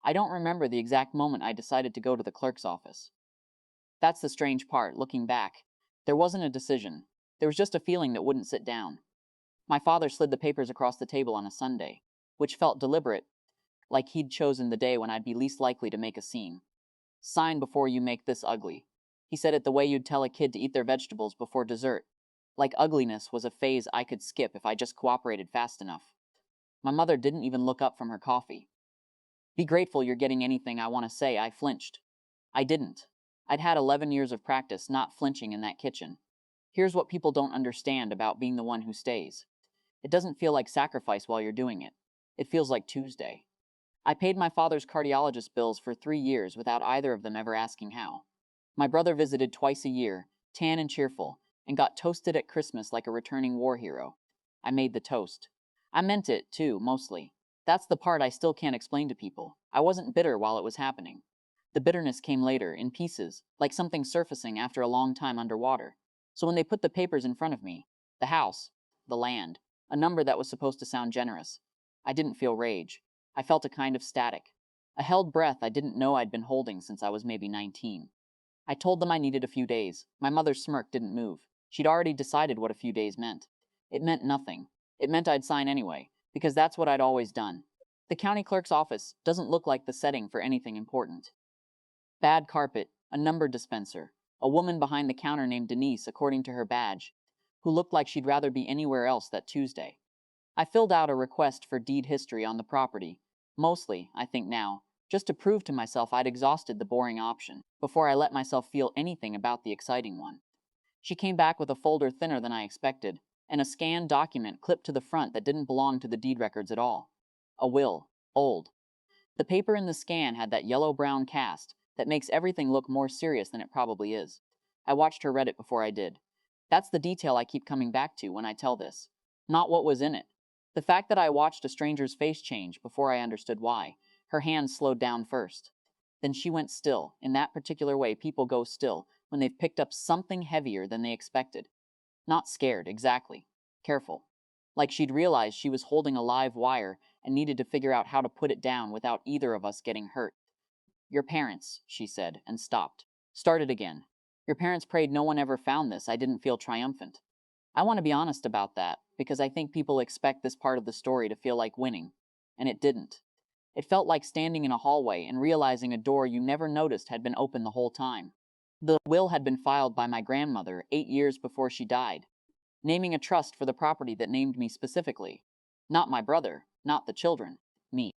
I don't remember the exact moment I decided to go to the clerk's office. That's the strange part, looking back. There wasn't a decision. There was just a feeling that wouldn't sit down. My father slid the papers across the table on a Sunday, which felt deliberate, like he'd chosen the day when I'd be least likely to make a scene. Sign before you make this ugly. He said it the way you'd tell a kid to eat their vegetables before dessert. Like ugliness was a phase I could skip if I just cooperated fast enough. My mother didn't even look up from her coffee. Be grateful you're getting anything I want to say. I flinched. I didn't. I'd had 11 years of practice not flinching in that kitchen. Here's what people don't understand about being the one who stays. It doesn't feel like sacrifice while you're doing it. It feels like Tuesday. I paid my father's cardiologist bills for 3 years without either of them ever asking how. My brother visited twice a year, tan and cheerful, and got toasted at Christmas like a returning war hero. I made the toast. I meant it, too, mostly. That's the part I still can't explain to people. I wasn't bitter while it was happening. The bitterness came later, in pieces, like something surfacing after a long time underwater. So when they put the papers in front of me, the house, the land, a number that was supposed to sound generous, I didn't feel rage. I felt a kind of static. A held breath I didn't know I'd been holding since I was maybe 19. I told them I needed a few days. My mother's smirk didn't move. She'd already decided what a few days meant. It meant nothing. It meant I'd sign anyway, because that's what I'd always done. The county clerk's office doesn't look like the setting for anything important. Bad carpet, a number dispenser, a woman behind the counter named Denise according to her badge, who looked like she'd rather be anywhere else that Tuesday. I filled out a request for deed history on the property, mostly, I think now, just to prove to myself I'd exhausted the boring option, before I let myself feel anything about the exciting one. She came back with a folder thinner than I expected, and a scanned document clipped to the front that didn't belong to the deed records at all. A will. Old. The paper in the scan had that yellow-brown cast that makes everything look more serious than it probably is. I watched her read it before I did. That's the detail I keep coming back to when I tell this. Not what was in it. The fact that I watched a stranger's face change before I understood why. Her hands slowed down first. Then she went still, in that particular way people go still when they've picked up something heavier than they expected. Not scared, exactly. Careful. Like she'd realized she was holding a live wire and needed to figure out how to put it down without either of us getting hurt. Your parents, she said, and stopped. Started again. Your parents prayed no one ever found this. I didn't feel triumphant. I want to be honest about that, because I think people expect this part of the story to feel like winning. And it didn't. It felt like standing in a hallway and realizing a door you never noticed had been open the whole time. The will had been filed by my grandmother 8 years before she died, naming a trust for the property that named me specifically. Not my brother, not the children, me.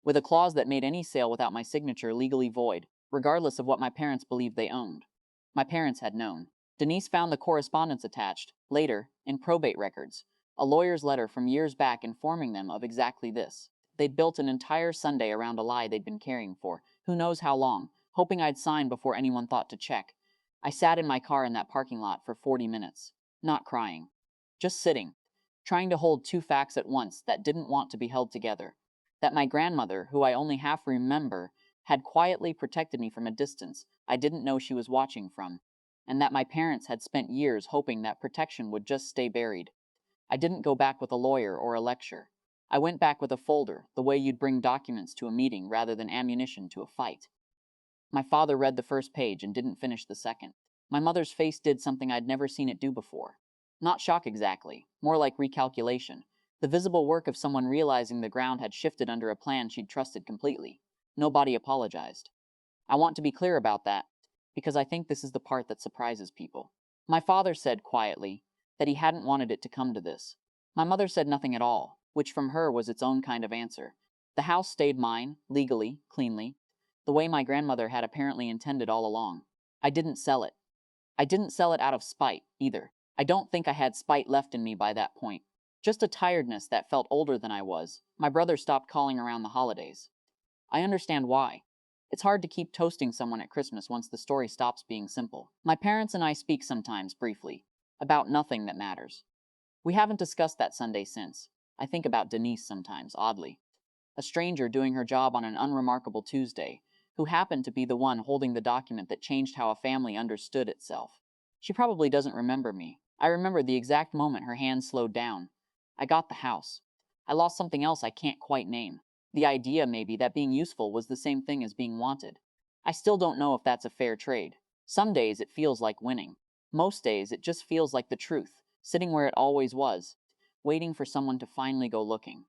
With a clause that made any sale without my signature legally void, regardless of what my parents believed they owned. My parents had known. Denise found the correspondence attached, later, in probate records, a lawyer's letter from years back informing them of exactly this. They'd built an entire Sunday around a lie they'd been carrying for, who knows how long, hoping I'd sign before anyone thought to check. I sat in my car in that parking lot for 40 minutes, not crying, just sitting, trying to hold two facts at once that didn't want to be held together. That my grandmother, who I only half remember, had quietly protected me from a distance I didn't know she was watching from, and that my parents had spent years hoping that protection would just stay buried. I didn't go back with a lawyer or a lecture. I went back with a folder, the way you'd bring documents to a meeting rather than ammunition to a fight. My father read the first page and didn't finish the second. My mother's face did something I'd never seen it do before. Not shock exactly, more like recalculation. The visible work of someone realizing the ground had shifted under a plan she'd trusted completely. Nobody apologized. I want to be clear about that, because I think this is the part that surprises people. My father said quietly that he hadn't wanted it to come to this. My mother said nothing at all, which from her was its own kind of answer. The house stayed mine, legally, cleanly, the way my grandmother had apparently intended all along. I didn't sell it. I didn't sell it out of spite, either. I don't think I had spite left in me by that point. Just a tiredness that felt older than I was. My brother stopped calling around the holidays. I understand why. It's hard to keep toasting someone at Christmas once the story stops being simple. My parents and I speak sometimes, briefly, about nothing that matters. We haven't discussed that Sunday since. I think about Denise sometimes, oddly. A stranger doing her job on an unremarkable Tuesday, who happened to be the one holding the document that changed how a family understood itself. She probably doesn't remember me. I remember the exact moment her hands slowed down. I got the house. I lost something else I can't quite name. The idea, maybe, that being useful was the same thing as being wanted. I still don't know if that's a fair trade. Some days it feels like winning. Most days it just feels like the truth, sitting where it always was, waiting for someone to finally go looking.